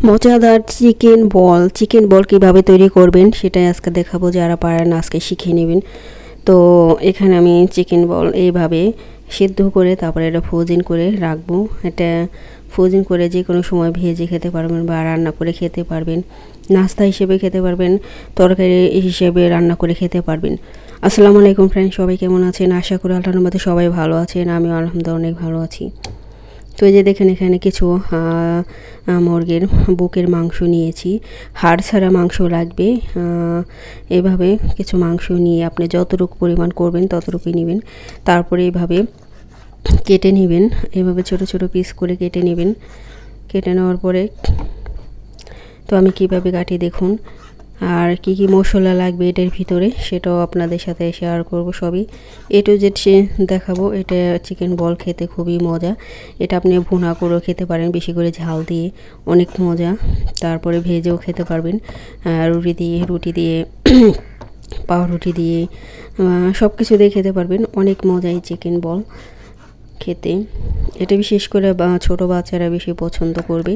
মজাদার চিকেন বল কিভাবে তৈরি করবেন সেটাই আজকে দেখাবো। যারা পারেন আজকে শিখে নেবেন। তো এখানে আমি চিকেন বল এইভাবে সিদ্ধ করে তারপরে এটা ফ্রোজেন করে রাখবো। এটা ফ্রোজেন করে যে কোনো সময় ভেজে খেতে পারবেন বা রান্না করে খেতে পারবেন, নাস্তা হিসেবে খেতে পারবেন, তরকারি হিসেবে রান্না করে খেতে পারবেন। আসসালামু আলাইকুম ফ্রেন্ড, সবাই কেমন আছেন? আশা করি আল্লাহর রহমতে সবাই ভালো আছেন। আমিও আলহামদুলিল্লাহ অনেক ভালো আছি। তো এই যে দেখেন এখানে কিছু মুরগির বুকের মাংস নিয়েছি। হাড় ছাড়া মাংস লাগবে। এভাবে কিছু মাংস নিয়ে আপনি যতটুকু পরিমাণ করবেন ততটুকুই নেবেন। তারপরে এভাবে কেটে নেবেন। এভাবে ছোট ছোট পিস করে কেটে নেবেন। কেটে নেওয়ার পরে তো আমি কিভাবে কাটি দেখুন। আর কি কি মশলা লাগবে এটার ভিতরে সেটাও আপনাদের সাথে শেয়ার করব। সবই এ টু জেড দেখাবো। এটা চিকেন বল খেতে খুবই মজা। এটা আপনি ভুনা করেও খেতে পারেন, বেশি করে ঝাল দিয়ে, অনেক মজা। তারপরে ভেজেও খেতে পারবেন, রুটি দিয়ে পাউরুটি দিয়ে, সব কিছু দিয়ে খেতে পারবেন। অনেক মজা এই চিকেন বল খেতে। এটা বিশেষ করে ছোটো বাচ্চারা বেশি পছন্দ করবে।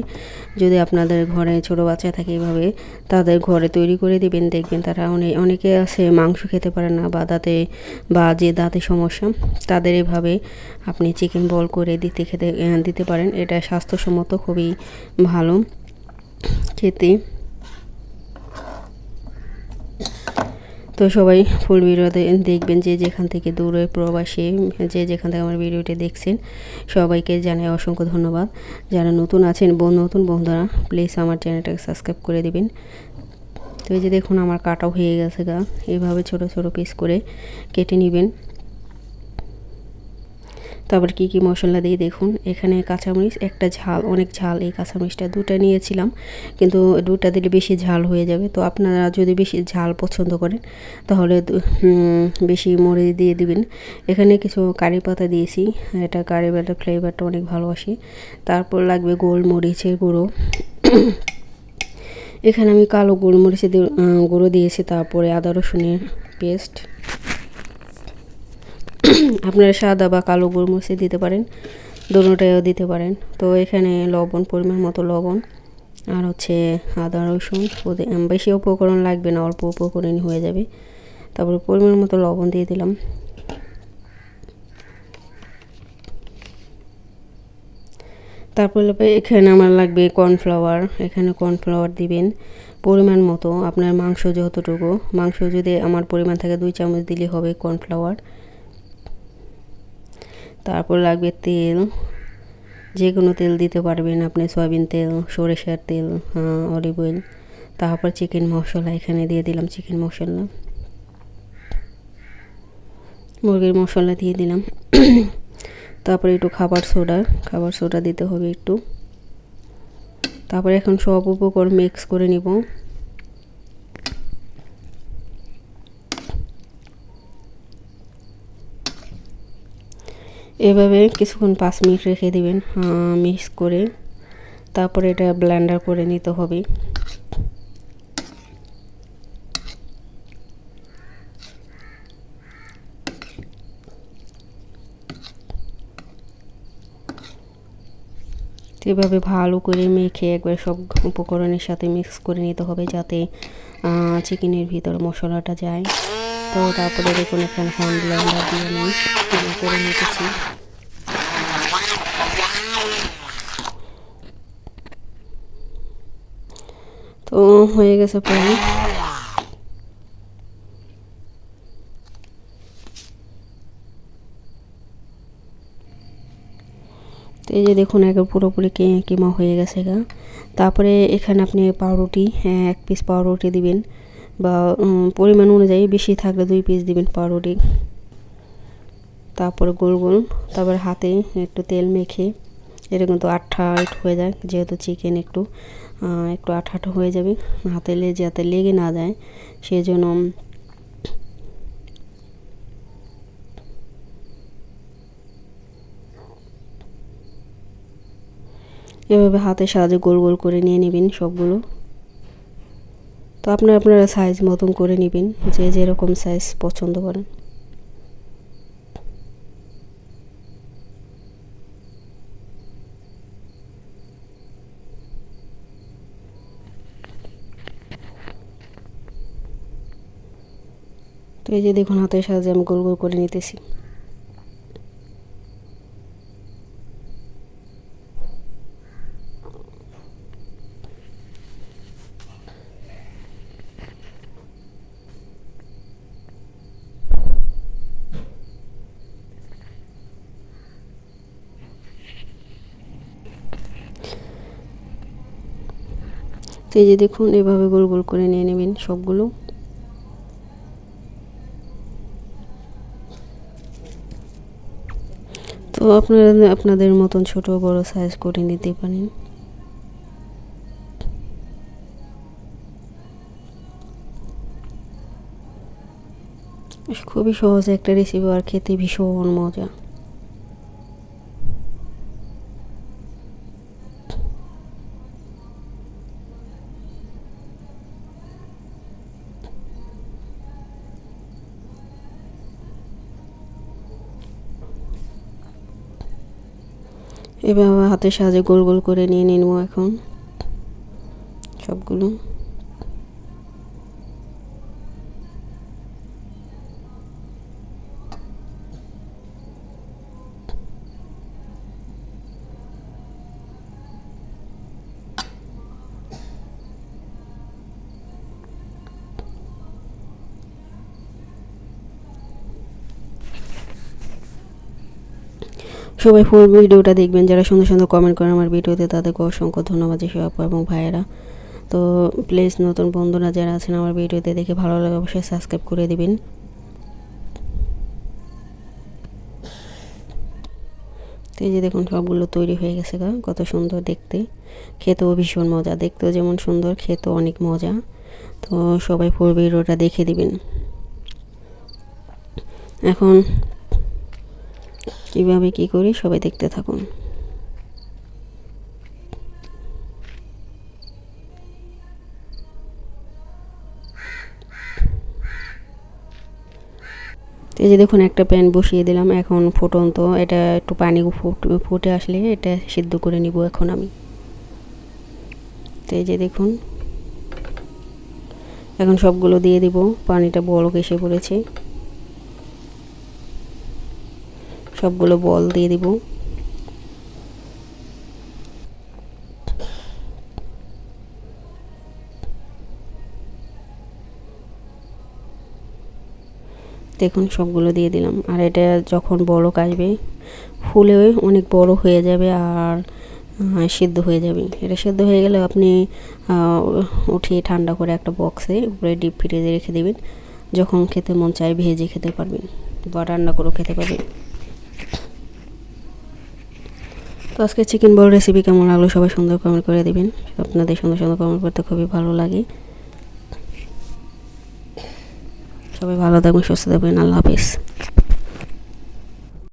যদি আপনাদের ঘরে ছোটো বাচ্চা থাকে এভাবে তাদের ঘরে তৈরি করে দিবেন, দেখবেন তারা অনেকে আছে মাংস খেতে পারে না বা যে দাঁতে সমস্যা, তাদের এভাবে আপনি চিকেন বল করে দিতে পারেন। এটা স্বাস্থ্যসম্মত, খুবই ভালো খেতে। তো সবাই ফুল ভিডিওতে দেখবেন, যে যেখান থেকে দূরে প্রবাসী, যে যেখান থেকে আমার ভিডিওটি দেখছেন সবাইকে জানাই অসংখ্য ধন্যবাদ। যারা নতুন আছেন নতুন বন্ধুরা প্লিজ আমার চ্যানেলটাকে সাবস্ক্রাইব করে দিবেন। তো এই যে দেখুন আমার কাটাও হয়ে গেছে এভাবে ছোট ছোট পিস করে কেটে নেবেন। তারপর কি কি মশলা দিয়ে দেখুন। এখানে কাঁচামরিচ, একটা অনেক ঝাল এই কাঁচামরিচটা, দুটা নিয়েছিলাম, কিন্তু দুটা দিলে বেশি ঝাল হয়ে যাবে। তো আপনারা যদি বেশি ঝাল পছন্দ করেন তাহলে বেশি মরিচ দিয়ে দিবেন। এখানে কিছু কারি পাতা দিয়েছি, এটা কারি পাতার ফ্লেভারটা অনেক ভালোবাসি। তারপর লাগবে গোলমরিচের গুঁড়ো। এখানে আমি কালো গোলমরিচের গুঁড়ো দিয়েছি। তারপরে আদা রসুনের পেস্ট, আপনারা সাদা বা কালো গোলমরিচ দিতে পারেন, দুটোটাও দিতে পারেন। তো এখানে লবণ, পরিমাণ মতো লবণ, আর হচ্ছে আদা রসুন। বেশি উপকরণ লাগবে না, অল্প উপকরণ হয়ে যাবে। তারপরে পরিমাণ মতো লবণ দিয়ে দিলাম। তারপরে এখানে আমার লাগবে কর্নফ্লাওয়ার। এখানে কর্নফ্লাওয়ার দিবেন পরিমাণ মতো, আপনার মাংস যতটুকু। মাংস যদি আমার পরিমাণ থাকে 2 চামচ দিলে হবে কর্নফ্লাওয়ার। তারপর লাগবে তেল, যে কোনো তেল দিতে পারবেন আপনি, সয়াবিন তেল, সরিষার তেল, অলিভ অয়েল। তারপর চিকেন মশলা এখানে দিয়ে দিলাম, চিকেন মশলা, মুরগির মশলা দিয়ে দিলাম। তারপরে একটু খাবার সোডা দিতে হবে একটু। তারপরে এখন সব উপকরণ মিক্স করে নিব। এভাবে কিছুক্ষণ 5 মিনিট রেখে দিবেন মিক্স করে। তারপরে এটা ব্লেন্ডার করে নিতে হবে। এভাবে ভালো করে মেখে একবার সব উপকরণের সাথে মিক্স করে নিতে হবে, যাতে চিকেনের ভিতর মশলাটা যায়। তো তারপরে দেখুন এখানে হ্যান্ড ব্লেন্ডার দিয়ে আমি করে নিতেছি। তো হয়ে গেছে প্রায়। তো এই যে দেখুন একবার পুরোপুরি কিমা হয়ে গেছে তারপরে এখানে আপনি পাউরুটি, 1 পিস পাউরুটি দিবেন, বা পরিমাণ অনুযায়ী বেশি থাকলে 2 পিস দিবেন পাউরুটি। তারপরে গোল গোল, তারপরে হাতে একটু তেল মেখে, এটা কিন্তু আঠা হয়ে যায়, যেহেতু চিকেন একটু আঠা হয়ে যাবে, হাতে যাতে লেগে না যায় সেই জন্য এভাবে হাতের সাহায্যে গোল গোল করে নিয়ে নেবেন সবগুলো। তো আপনারা সাইজ মতন করে নেবেন, যে যেরকম সাইজ পছন্দ করেন। তো এই যে দেখুন হাতের সাহায্যে আমি গোল গোল করে নিতেছি। তো এই যে দেখুন এভাবে গোল গোল করে নিয়ে নেবেন সবগুলো। তো আপনারা আপনাদের মতন ছোট বড় সাইজ করে নিতে পারেন। খুবই সহজ একটা রেসিপি আর খেতে ভীষণ মজা। এভাবে হাতের সাহায্যে গোল গোল করে নিয়ে নেব এখন সবগুলো। সবাই ফুল ভিডিওটা দেখবেন, যারা সুন্দর সুন্দর কমেন্ট করেন আমার ভিডিওতে তাদেরকে অসংখ্য ধন্যবাদ যেসব আপু এবং ভাইয়েরা। তো প্লিজ নতুন বন্ধুরা যারা আছেন আমার ভিডিওতে দেখে ভালো লাগে অবশ্যই সাবস্ক্রাইব করে দিবেন। তো এই যে দেখুন সবগুলো তৈরি হয়ে গেছে কত সুন্দর দেখতে, খেতেও ভীষণ মজা, দেখতেও যেমন সুন্দর খেতেও অনেক মজা। তো সবাই ফুল ভিডিওটা দেখে দিবেন। এখন কিভাবে কি করি সবাই দেখতে থাকুন। এই যে দেখুন একটা প্যান বসিয়ে দিলাম, এখন ফুটন্ত, এটা একটু পানি ফুটে আসলে এটা সিদ্ধ করে নিব এখন আমি। তো এই যে দেখুন এখন সবগুলো দিয়ে দিব, পানিটা বলক এসে পড়েছে, সবগুলো বল দিয়ে দিব। দেখুন সবগুলো দিয়ে দিলাম, আর এটা যখন বলক আসবে ফুলে অনেক বড় হয়ে যাবে আর সিদ্ধ হয়ে যাবে। এটা সিদ্ধ হয়ে গেলে আপনি উঠিয়ে ঠান্ডা করে একটা বক্সে উপরে ডিপ ফ্রিজে রেখে দেবেন, যখন খেতে মন চায় ভেজে খেতে পারবেন বা রান্না করেও খেতে পারবেন। তো আজকে চিকেন বল রেসিপি কেমন লাগলো সবাই সুন্দর কমেন্ট করে দেবেন, আপনাদের সুন্দর সুন্দর কমেন্ট করতে খুবই ভালো লাগে। সবাই ভালো থাকবেন, সুস্থ থাকবেন, আল্লাহ হাফেজ।